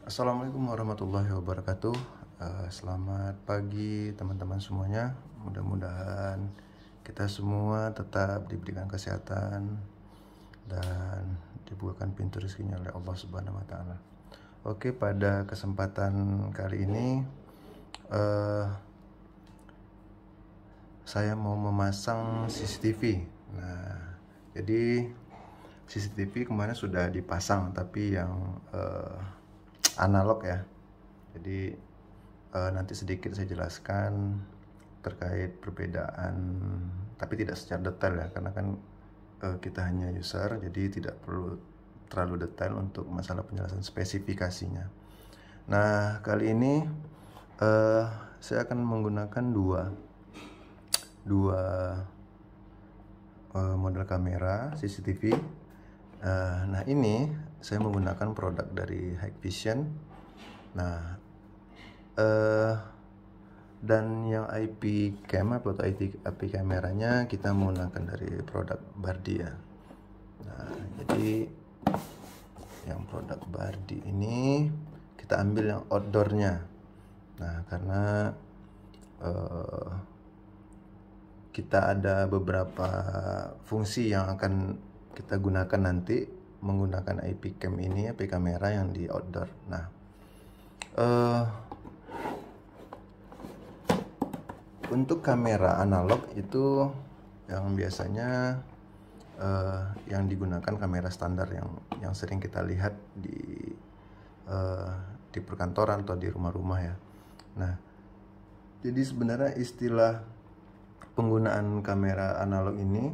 Assalamualaikum warahmatullahi wabarakatuh. Selamat pagi teman-teman semuanya. Mudah-mudahan kita semua tetap diberikan kesehatan dan dibukakan pintu rezekinya oleh Allah Subhanahu wa taala. Oke, pada kesempatan kali ini saya mau memasang CCTV. Nah, jadi CCTV kemarin sudah dipasang tapi yang analog ya. Jadi nanti sedikit saya jelaskan terkait perbedaan, tapi tidak secara detail ya, karena kan kita hanya user, jadi tidak perlu terlalu detail untuk masalah penjelasan spesifikasinya. Nah, kali ini saya akan menggunakan dua model kamera CCTV. Nah, ini saya menggunakan produk dari Hikvision. Nah, dan yang IP cam atau IP kameranya kita menggunakan dari produk Bardi ya. Nah, jadi yang produk Bardi ini kita ambil yang outdoornya. Nah, karena kita ada beberapa fungsi yang akan kita gunakan nanti menggunakan IP cam ini, IP kamera yang di outdoor. Nah, untuk kamera analog itu yang biasanya yang digunakan kamera standar yang sering kita lihat di perkantoran atau di rumah-rumah ya. Nah, jadi sebenarnya istilah penggunaan kamera analog ini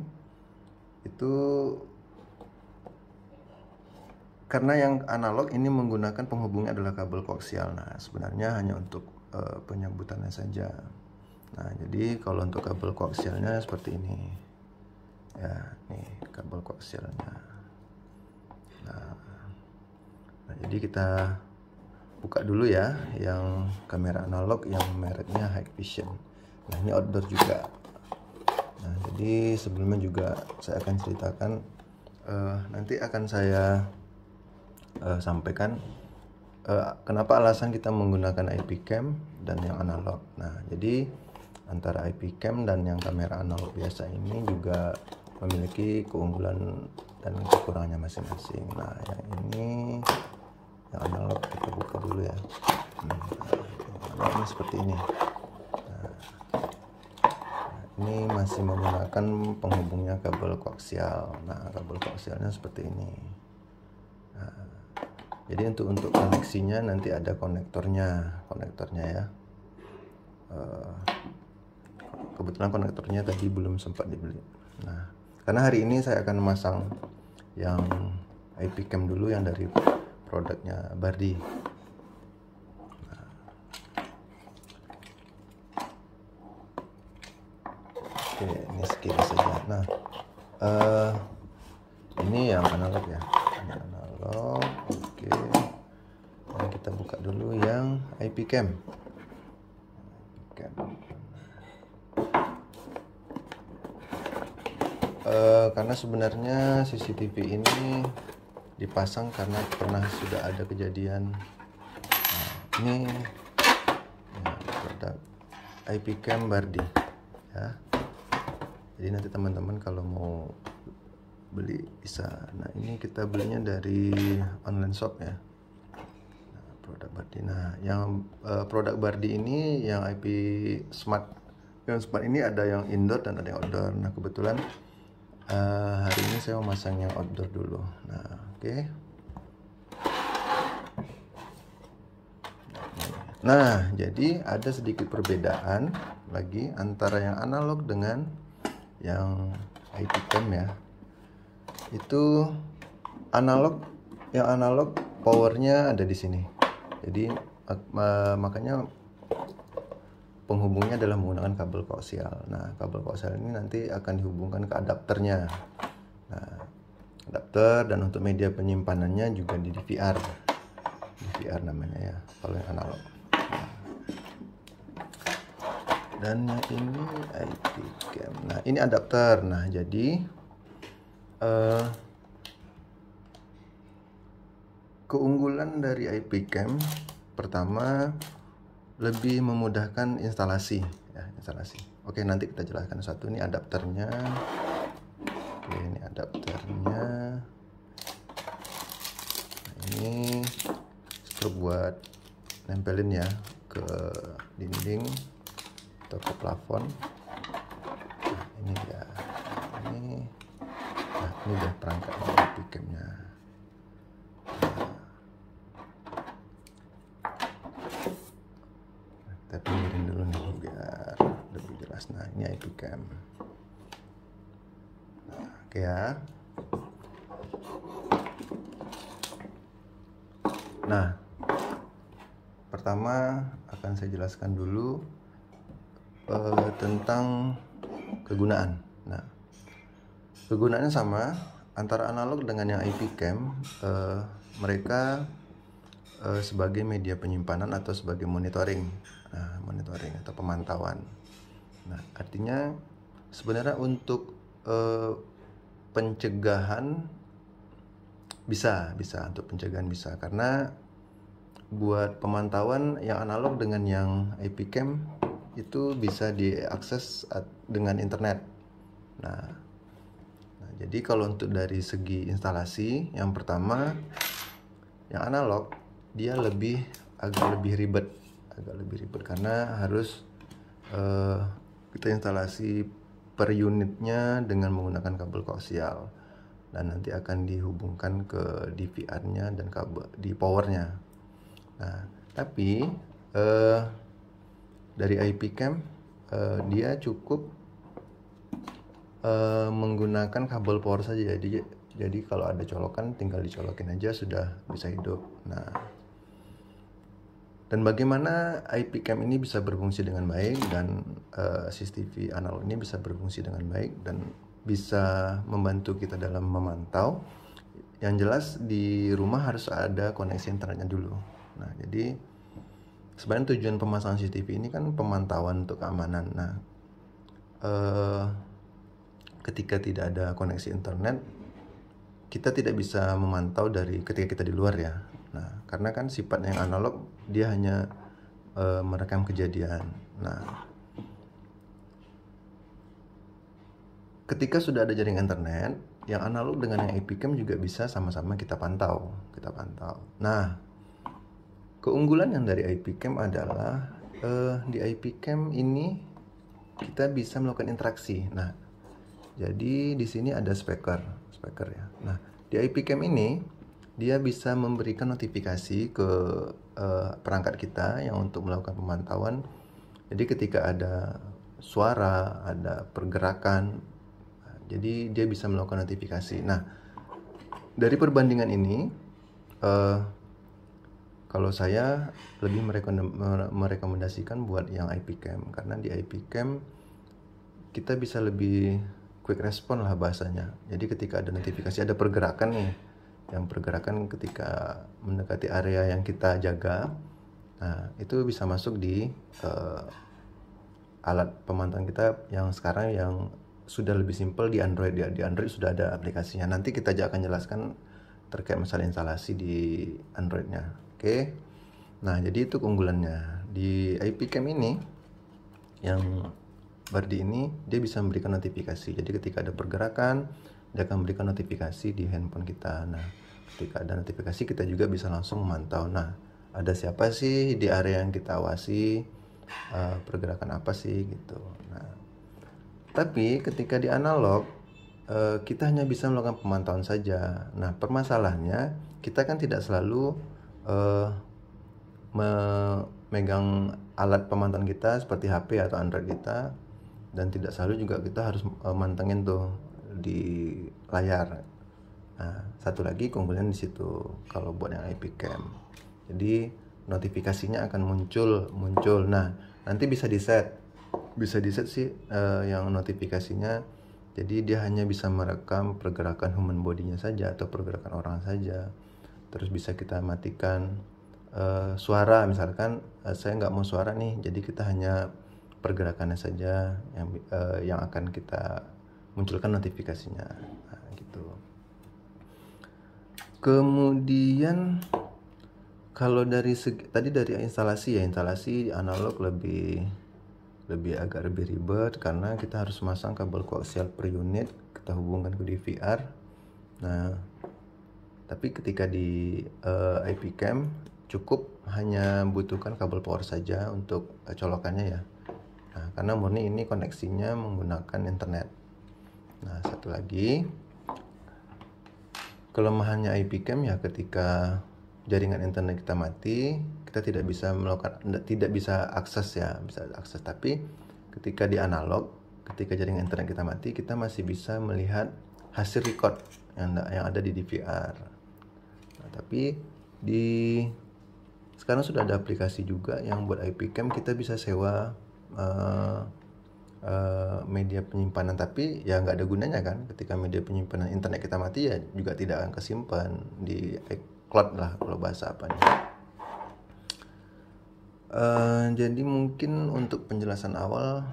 itu karena yang analog ini menggunakan penghubungnya adalah kabel koaksial. Nah, sebenarnya hanya untuk penyebutannya saja. Nah, jadi kalau untuk kabel koaksialnya seperti ini. Ya, nih kabel koaksialnya. Nah, jadi kita buka dulu ya yang kamera analog yang mereknya Hikvision. Nah, ini outdoor juga. Nah, jadi sebelumnya juga saya akan ceritakan, nanti akan saya sampaikan kenapa alasan kita menggunakan IP cam dan yang analog. Nah, jadi antara IP cam dan yang kamera analog biasa ini juga memiliki keunggulan dan kekurangannya masing-masing. Nah, yang ini yang analog kita buka dulu ya. Nah, ini seperti ini. Nah, ini masih menggunakan penghubungnya kabel koaksial. Nah, kabel koaksialnya seperti ini. Nah, jadi untuk koneksinya nanti ada konektornya ya. Kebetulan konektornya tadi belum sempat dibeli. Nah, karena hari ini saya akan memasang yang IP cam dulu yang dari produknya Bardi. Oke, ini sekilas saja. Nah, ini yang analog ya. Ini analog. Oke. Nah, kita buka dulu yang IP cam. Karena sebenarnya CCTV ini dipasang karena pernah sudah ada kejadian. Nah, ini produk IP cam Bardi ya. Jadi nanti teman-teman kalau mau beli bisa. Nah, ini kita belinya dari online shop ya. Nah, produk Bardi. Nah, yang produk Bardi ini yang IP smart. Yang smart ini ada yang indoor dan ada yang outdoor. Nah, kebetulan hari ini saya mau masang yang outdoor dulu. Nah, oke. Nah, jadi ada sedikit perbedaan lagi antara yang analog dengan yang IP cam ya. Itu yang analog powernya ada di sini. Jadi makanya penghubungnya adalah menggunakan kabel koaksial. Nah, kabel koaksial ini nanti akan dihubungkan ke adapternya. Nah, adapter dan untuk media penyimpanannya juga di DVR. DVR namanya ya, kalau yang analog. Nah, dan yang ini IP cam. Nah, ini adapter. Nah, jadi keunggulan dari IP Cam pertama lebih memudahkan instalasi ya, instalasi. Oke, nanti kita jelaskan satu. Ini adapternya. Oke, ini adapternya. Nah, ini struk buat nempelin ya ke dinding atau ke plafon. Nah, ini dia. Ini udah perangkat IP Cam-nya. Kita pinggirin dulu nih biar lebih jelas. Nah, ini IP Cam. Nah, oke ya. Nah, pertama akan saya jelaskan dulu tentang kegunaan. Nah, kegunaannya sama antara analog dengan yang IP Cam. Mereka sebagai media penyimpanan atau sebagai monitoring, monitoring atau pemantauan. Nah, artinya sebenarnya untuk pencegahan bisa untuk pencegahan bisa, karena buat pemantauan yang analog dengan yang IP Cam itu bisa diakses dengan internet. Nah, jadi kalau untuk dari segi instalasi, yang pertama yang analog dia agak lebih ribet karena harus kita instalasi per unitnya dengan menggunakan kabel koaksial, dan nanti akan dihubungkan ke DVR-nya dan kabel di powernya. Nah, tapi dari IP Cam dia cukup menggunakan kabel power saja. Jadi kalau ada colokan tinggal dicolokin aja sudah bisa hidup. Nah, dan bagaimana IP Cam ini bisa berfungsi dengan baik dan CCTV analog ini bisa berfungsi dengan baik dan bisa membantu kita dalam memantau. Yang jelas di rumah harus ada koneksi internetnya dulu. Nah, jadi sebenarnya tujuan pemasangan CCTV ini kan pemantauan untuk keamanan. Nah, ketika tidak ada koneksi internet, kita tidak bisa memantau dari ketika kita di luar ya. Nah, karena kan sifatnya yang analog, dia hanya merekam kejadian. Nah, ketika sudah ada jaringan internet, yang analog dengan yang IP Cam juga bisa sama-sama kita pantau. Nah, keunggulan yang dari IP Cam adalah di IP Cam ini kita bisa melakukan interaksi. Nah, jadi di sini ada speaker ya. Nah, di IP Cam ini dia bisa memberikan notifikasi ke perangkat kita yang untuk melakukan pemantauan. Jadi ketika ada suara, ada pergerakan, jadi dia bisa melakukan notifikasi. Nah, dari perbandingan ini, kalau saya lebih merekomendasikan buat yang IP Cam, karena di IP Cam kita bisa lebih quick respon lah bahasanya. Jadi ketika ada notifikasi, ada pergerakan nih, yang pergerakan ketika mendekati area yang kita jaga, nah itu bisa masuk di alat pemantauan kita yang sekarang yang sudah lebih simpel di Android. Di Android sudah ada aplikasinya. Nanti kita akan jelaskan terkait masalah instalasi di Androidnya. Oke. Nah, jadi itu keunggulannya di IP Cam ini. Yang Bardi ini dia bisa memberikan notifikasi. Jadi ketika ada pergerakan, dia akan memberikan notifikasi di handphone kita. Nah, ketika ada notifikasi kita juga bisa langsung memantau. Nah, ada siapa sih di area yang kita awasi, pergerakan apa sih gitu. Nah, tapi ketika di analog kita hanya bisa melakukan pemantauan saja. Nah, permasalahannya kita kan tidak selalu memegang alat pemantauan kita seperti HP atau Android kita, dan tidak selalu juga kita harus mantengin tuh di layar. Nah, satu lagi keunggulan di situ kalau buat yang IP Cam. Jadi notifikasinya akan muncul. Nah, nanti bisa di set sih yang notifikasinya. Jadi dia hanya bisa merekam pergerakan human body-nya saja atau pergerakan orang saja. Terus bisa kita matikan suara, misalkan saya nggak mau suara nih, jadi kita hanya pergerakannya saja yang akan kita munculkan notifikasinya. Nah, gitu. Kemudian kalau dari tadi dari instalasi analog lebih agak lebih ribet karena kita harus masang kabel koaksial per unit, kita hubungkan ke DVR. Nah, tapi ketika di IP cam cukup hanya butuhkan kabel power saja untuk colokannya ya. Nah, karena murni ini koneksinya menggunakan internet. Nah, satu lagi kelemahannya IP cam ya, ketika jaringan internet kita mati, kita tidak bisa akses ya, bisa akses. Tapi ketika di analog, ketika jaringan internet kita mati, kita masih bisa melihat hasil record yang ada di DVR. Nah, tapi sekarang sudah ada aplikasi juga yang buat IP cam, kita bisa sewa media penyimpanan, tapi ya nggak ada gunanya kan ketika media penyimpanan internet kita mati, ya juga tidak akan kesimpan di cloud lah kalau bahasa apanya. Jadi mungkin untuk penjelasan awal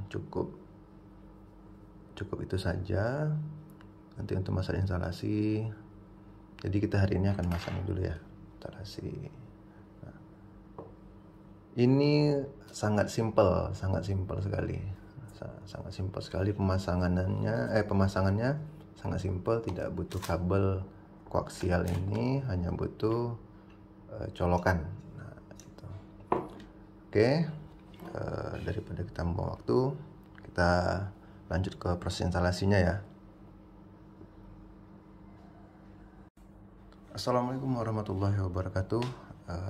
cukup itu saja. Nanti untuk masalah instalasi, jadi kita hari ini akan masang dulu ya instalasi. Nah, ini sangat simpel sekali, pemasangannya sangat simpel, tidak butuh kabel koaksial, ini hanya butuh colokan. Nah, gitu. Oke, daripada kita membuang waktu, kita lanjut ke proses instalasinya ya. Assalamualaikum warahmatullahi wabarakatuh.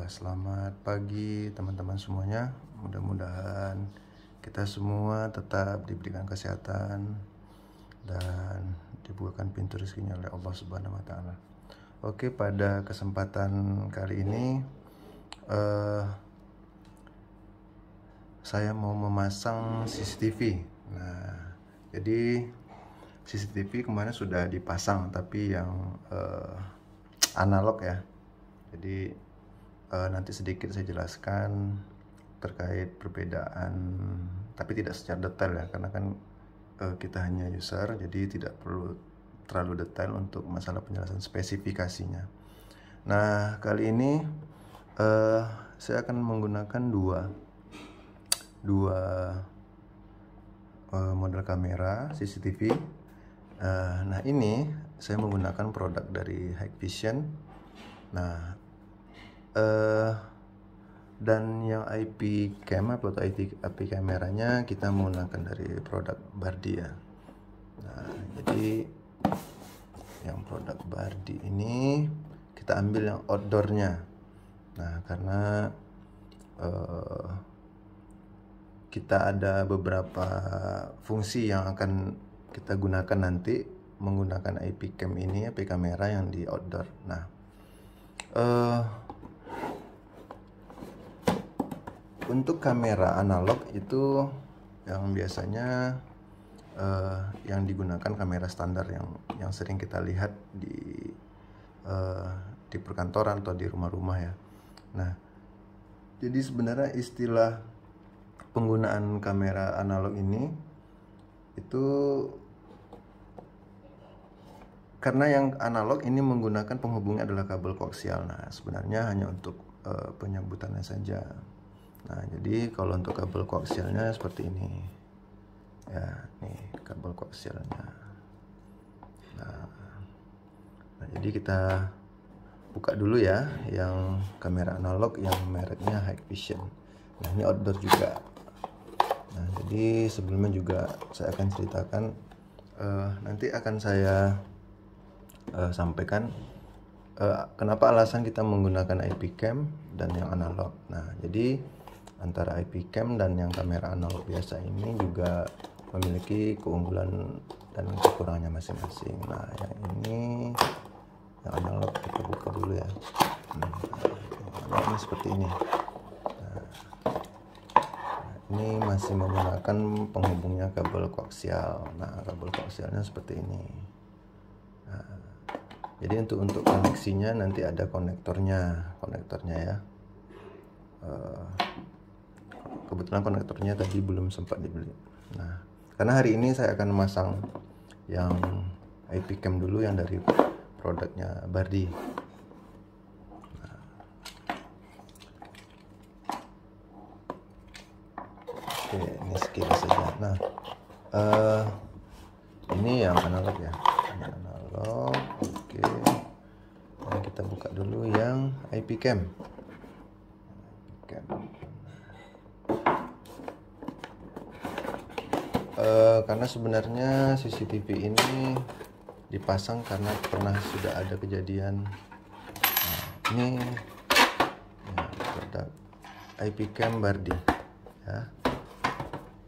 Selamat pagi teman-teman semuanya. Mudah-mudahan kita semua tetap diberikan kesehatan dan dibukakan pintu rezekinya oleh Allah Subhanahu wa Ta'ala. Oke, pada kesempatan kali ini saya mau memasang CCTV. Nah, jadi CCTV kemarin sudah dipasang, tapi yang analog ya. Jadi nanti sedikit saya jelaskan terkait perbedaan, tapi tidak secara detail ya, karena kan kita hanya user, jadi tidak perlu terlalu detail untuk masalah penjelasan spesifikasinya. Nah, kali ini saya akan menggunakan dua model kamera CCTV. Nah, ini saya menggunakan produk dari Hikvision. Nah, dan yang IP cam atau IP kameranya kita menggunakan dari produk Bardi ya. Nah, jadi yang produk Bardi ini kita ambil yang outdoornya. Nah, karena kita ada beberapa fungsi yang akan kita gunakan nanti menggunakan IP cam ini, IP kamera yang di outdoor. Nah, untuk kamera analog itu yang biasanya yang digunakan kamera standar yang sering kita lihat di perkantoran atau di rumah-rumah ya. Nah, jadi sebenarnya istilah penggunaan kamera analog ini itu karena yang analog ini menggunakan penghubungnya adalah kabel koaksial. Nah, sebenarnya hanya untuk penyebutannya saja. Nah, jadi kalau untuk kabel koaksialnya seperti ini ya, nih kabel koaksialnya. Nah, jadi kita buka dulu ya yang kamera analog yang mereknya Hikvision. Nah, ini outdoor juga. Nah, jadi sebelumnya juga saya akan ceritakan, nanti akan saya sampaikan kenapa alasan kita menggunakan IP cam dan yang analog. Nah, jadi antara IP cam dan yang kamera analog biasa ini juga memiliki keunggulan dan kekurangannya masing-masing. Nah, yang ini yang analog kita buka dulu ya. Nah, ini seperti ini. Nah, ini masih menggunakan penghubungnya kabel koaksial. Nah, kabel koaksialnya seperti ini. Nah, jadi untuk koneksinya nanti ada konektornya ya. Kebetulan konektornya tadi belum sempat dibeli. Nah, karena hari ini saya akan memasang yang IP cam dulu yang dari produknya Bardi. Oke, ini sekilas saja. Nah, ini yang analog ya, ini analog. Oke, nah, kita buka dulu yang IP cam. Karena sebenarnya CCTV ini dipasang karena pernah sudah ada kejadian. Nah, ini ya, produk IP cam Bardi ya.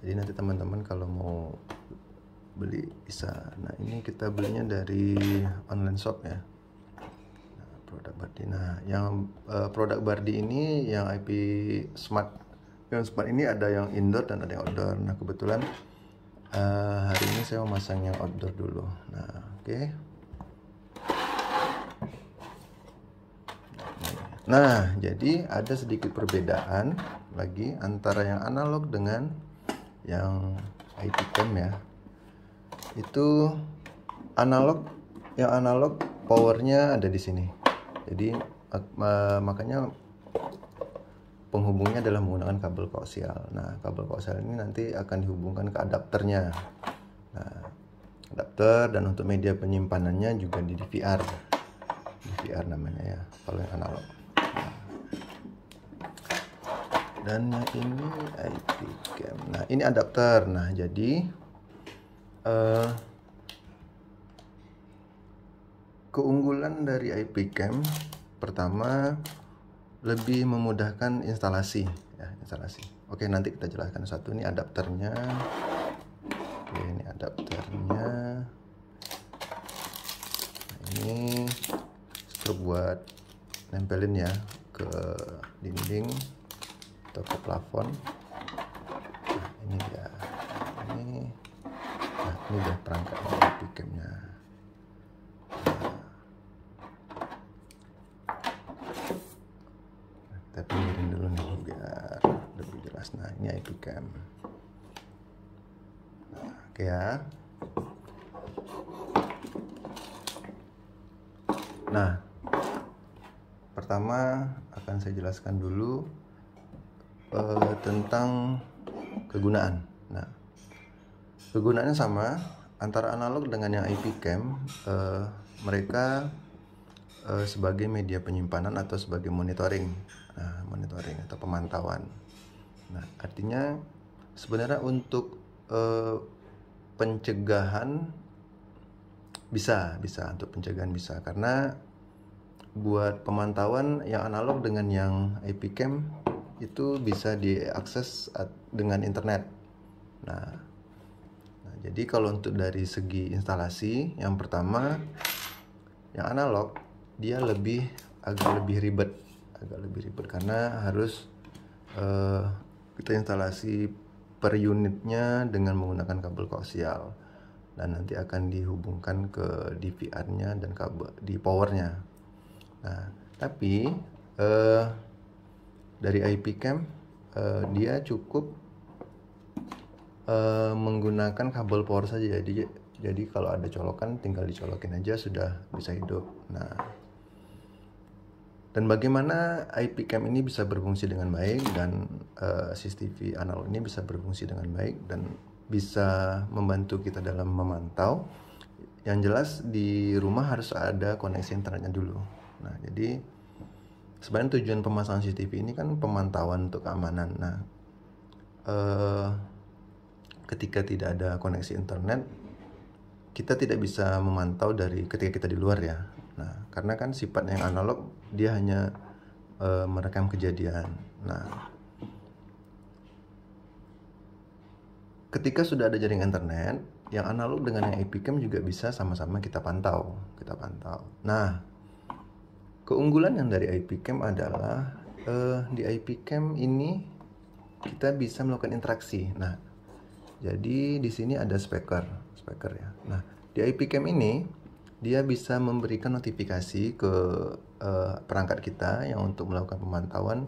Jadi nanti teman-teman kalau mau beli bisa. Nah, ini kita belinya dari online shop ya. Nah, produk Bardi. Nah, yang produk Bardi ini yang IP Smart. Yang Smart ini ada yang indoor dan ada yang outdoor. Nah, kebetulan hari ini saya mau masang yang outdoor dulu. Nah, oke. Nah, jadi ada sedikit perbedaan lagi antara yang analog dengan yang IP cam ya. Itu yang analog powernya ada di sini. Jadi makanya penghubungnya adalah menggunakan kabel koaksial. Nah, kabel koaksial ini nanti akan dihubungkan ke adapternya. Nah, adapter, dan untuk media penyimpanannya juga di DVR. DVR namanya ya, kalau yang analog. Dan yang ini IP cam. Nah, ini adapter. Nah, jadi keunggulan dari IP cam pertama lebih memudahkan instalasi ya, instalasi. Oke, nanti kita jelaskan satu. Ini adapternya. Oke, ini adapternya. Nah, ini struk buat nempelin ya ke dinding atau ke plafon. Nah, ini dia. Ini udah perangkatnya IP cam-nya. Kita pinggirin dulu nih biar lebih jelas. Nah, ini IP cam. Nah, oke ya. Nah, pertama akan saya jelaskan dulu tentang kegunaan. Nah, kegunaannya sama antara analog dengan yang IP cam. Mereka sebagai media penyimpanan atau sebagai monitoring. Nah, monitoring atau pemantauan. Nah, artinya sebenarnya untuk pencegahan bisa untuk pencegahan bisa, karena buat pemantauan yang analog dengan yang IP cam itu bisa diakses dengan internet. Nah, jadi kalau untuk dari segi instalasi, yang pertama yang analog dia agak lebih ribet karena harus kita instalasi per unitnya dengan menggunakan kabel koaksial, dan nanti akan dihubungkan ke DVR-nya dan kabel di powernya. Nah, tapi dari IP cam dia cukup menggunakan kabel power saja. Jadi kalau ada colokan tinggal dicolokin aja sudah bisa hidup. Nah, dan bagaimana IP cam ini bisa berfungsi dengan baik dan CCTV analog ini bisa berfungsi dengan baik dan bisa membantu kita dalam memantau. Yang jelas di rumah harus ada koneksi internetnya dulu. Nah, jadi sebenarnya tujuan pemasangan CCTV ini kan pemantauan untuk keamanan. Nah, ketika tidak ada koneksi internet, kita tidak bisa memantau dari ketika kita di luar ya. Nah, karena kan sifat yang analog dia hanya merekam kejadian. Nah, ketika sudah ada jaringan internet, yang analog dengan yang IP cam juga bisa sama-sama kita pantau. Nah, keunggulan yang dari IP cam adalah di IP cam ini kita bisa melakukan interaksi. Nah, jadi di sini ada speaker ya. Nah, di IP cam ini dia bisa memberikan notifikasi ke perangkat kita yang untuk melakukan pemantauan.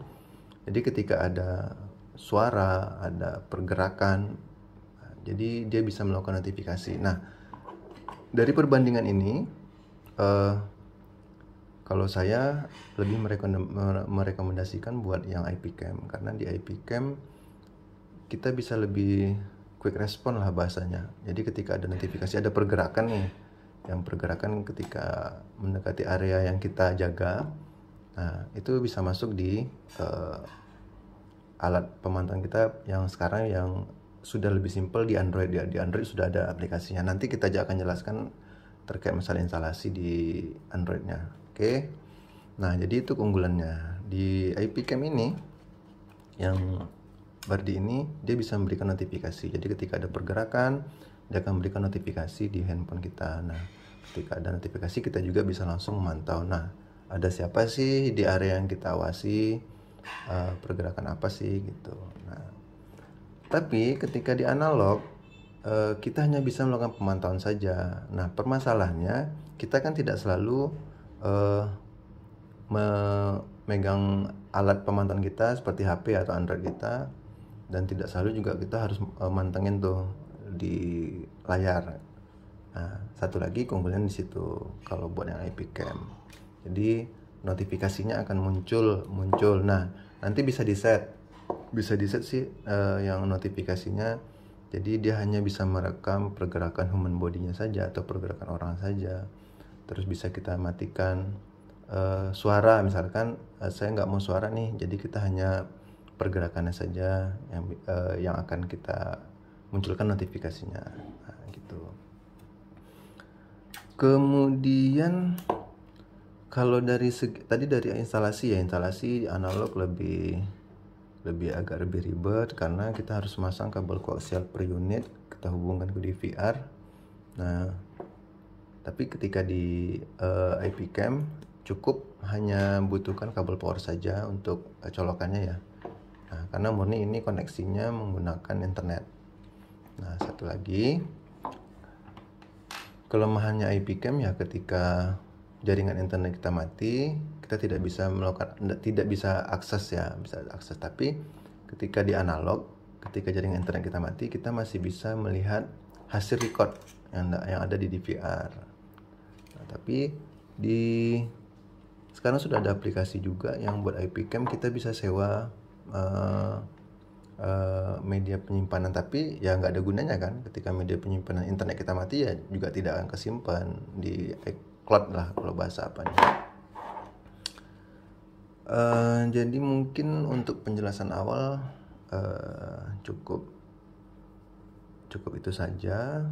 Jadi ketika ada suara, ada pergerakan, jadi dia bisa melakukan notifikasi. Nah, dari perbandingan ini kalau saya lebih merekomendasikan buat yang IP cam, karena di IP cam kita bisa lebih quick respon lah bahasanya. Jadi ketika ada notifikasi, ada pergerakan nih, yang pergerakan ketika mendekati area yang kita jaga, nah itu bisa masuk di alat pemantauan kita yang sekarang yang sudah lebih simpel di Android ya. Di Android sudah ada aplikasinya. Nanti kita akan jelaskan terkait masalah instalasi di Androidnya. Oke. Nah, jadi itu keunggulannya. Di IP Cam ini yang Bardi ini dia bisa memberikan notifikasi. Jadi ketika ada pergerakan, dia akan memberikan notifikasi di handphone kita. Nah, ketika ada notifikasi kita juga bisa langsung memantau. Nah, ada siapa sih di area yang kita awasi, pergerakan apa sih gitu. Nah, tapi ketika di analog kita hanya bisa melakukan pemantauan saja. Nah, permasalahannya kita kan tidak selalu memegang alat pemantauan kita seperti HP atau Android kita, dan tidak selalu juga kita harus mantengin tuh di layar. Nah, satu lagi keunggulan di situ kalau buat yang IP cam. Jadi notifikasinya akan muncul. Nah, nanti bisa di set sih yang notifikasinya. Jadi dia hanya bisa merekam pergerakan human body-nya saja atau pergerakan orang saja. Terus bisa kita matikan suara, misalkan saya nggak mau suara nih, jadi kita hanya pergerakannya saja yang akan kita munculkan notifikasinya. Nah, gitu. Kemudian kalau dari tadi dari instalasi analog lebih agak lebih ribet karena kita harus masang kabel koaksial per unit, kita hubungkan ke DVR. Nah, tapi ketika di IP cam cukup hanya butuhkan kabel power saja untuk colokannya ya. Nah, karena murni ini koneksinya menggunakan internet. Nah, satu lagi kelemahannya IP cam ya, ketika jaringan internet kita mati, kita tidak bisa akses ya, bisa akses. Tapi ketika di analog, ketika jaringan internet kita mati, kita masih bisa melihat hasil record yang ada di DVR. Nah, tapi sekarang sudah ada aplikasi juga yang buat IP cam, kita bisa sewa media penyimpanan, tapi ya nggak ada gunanya kan ketika media penyimpanan internet kita mati, ya juga tidak akan kesimpan di cloud lah kalau bahasa apanya. Jadi mungkin untuk penjelasan awal cukup itu saja.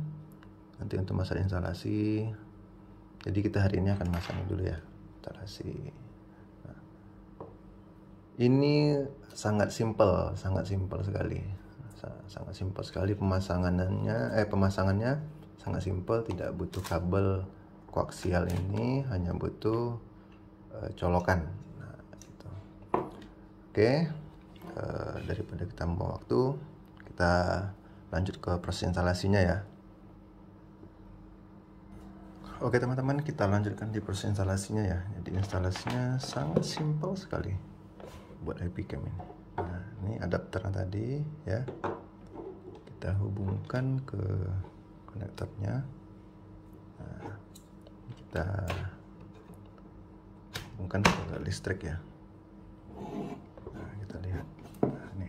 Nanti untuk masalah instalasi, jadi kita hari ini akan masang dulu ya instalasi. Nah, ini sangat simpel sekali. Sangat simpel sekali pemasangannya sangat simpel, tidak butuh kabel koaksial, ini hanya butuh colokan. Nah, gitu. Oke, daripada kita membuang waktu, kita lanjut ke proses instalasinya ya. Oke teman-teman, kita lanjutkan di proses instalasinya ya. Jadi instalasinya sangat simpel sekali buat IP cam ini. Nah, ini adapternya tadi ya, kita hubungkan ke konektornya. Nah, kita hubungkan ke listrik ya. Nah, kita lihat. Nah, ini.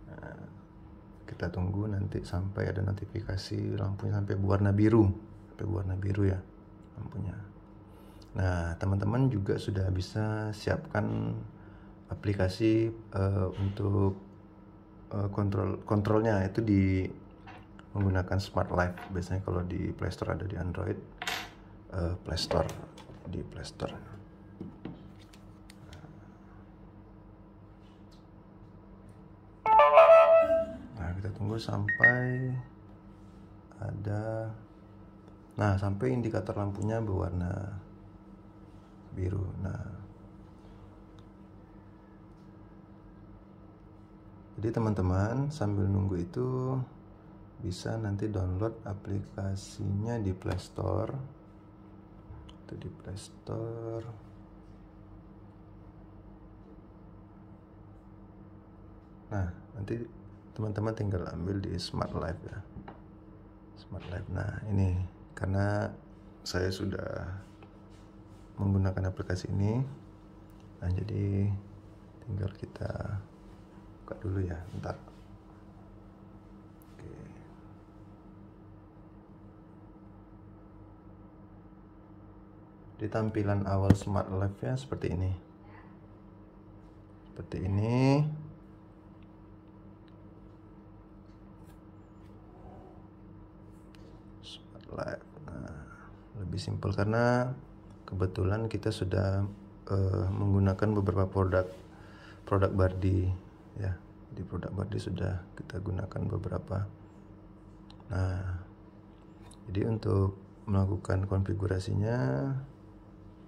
Nah, kita tunggu nanti sampai ada notifikasi lampunya sampai berwarna biru ya lampunya. Nah, teman-teman juga sudah bisa siapkan aplikasi untuk kontrolnya, itu menggunakan Smart Life. Biasanya kalau di Play Store, ada di Android Play Store. Nah, kita tunggu sampai ada, sampai indikator lampunya berwarna biru. Nah, jadi teman-teman sambil nunggu itu bisa nanti download aplikasinya di Play Store. Itu di Play Store. Nah, nanti teman-teman tinggal ambil di Smart Life ya. Smart Life. Nah, ini karena saya sudah menggunakan aplikasi ini. Nah, jadi tinggal kita buka dulu ya, bentar. Oke. Di tampilan awal Smart Life-nya seperti ini. Seperti ini. Smart Life. Nah, lebih simpel karena kebetulan kita sudah menggunakan beberapa produk Bardi ya. Di produk Bardi sudah kita gunakan beberapa. Nah, jadi untuk melakukan konfigurasinya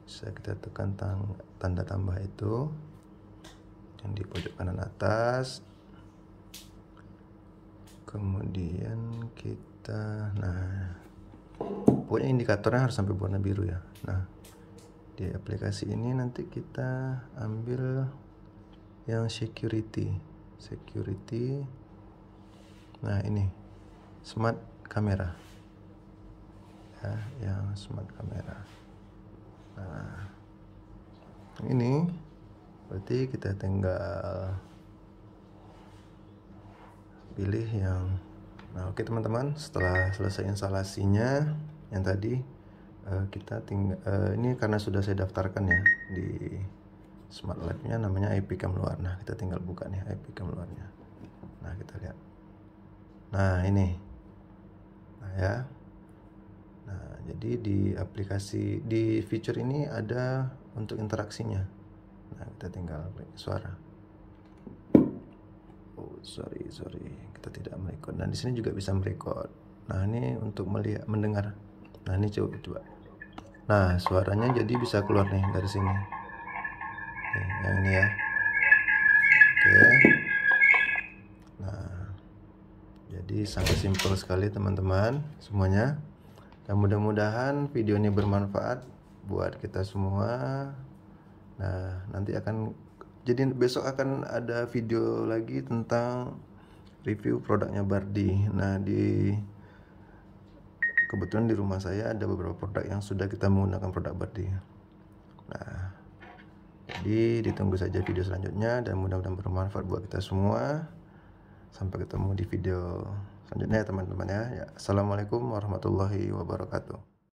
bisa kita tekan tanda tambah itu yang di pojok kanan atas, kemudian kita, nah pokoknya indikatornya harus sampai warna biru ya. Nah, di aplikasi ini nanti kita ambil yang security. Nah, ini smart kamera ya, yang smart kamera. Nah, ini berarti kita tinggal pilih yang, nah oke teman-teman, setelah selesai instalasinya yang tadi kita tinggal ini karena sudah saya daftarkan ya di Smart Life-nya, namanya IP Cam luar. Nah, kita tinggal buka nih IP Cam luarnya. Nah, kita lihat. Nah, ini. Nah, ya. Nah, jadi di aplikasi, di feature ini ada untuk interaksinya. Nah, kita tinggal klik suara. Oh, sorry, kita tidak merekod. Dan di sini juga bisa merekod. Nah, ini untuk melihat, mendengar. Nah, ini coba. Nah, suaranya jadi bisa keluar nih dari sini. Nih, yang ini ya. Oke. Nah, jadi sangat simpel sekali teman-teman semuanya. Dan mudah-mudahan video ini bermanfaat buat kita semua. Nah, nanti jadi besok akan ada video lagi tentang review produknya Bardi. Nah, kebetulan di rumah saya ada beberapa produk yang sudah kita menggunakan produk Bardi. Nah, jadi ditunggu saja video selanjutnya dan mudah-mudahan bermanfaat buat kita semua. Sampai ketemu di video selanjutnya ya teman-teman ya. Assalamualaikum warahmatullahi wabarakatuh.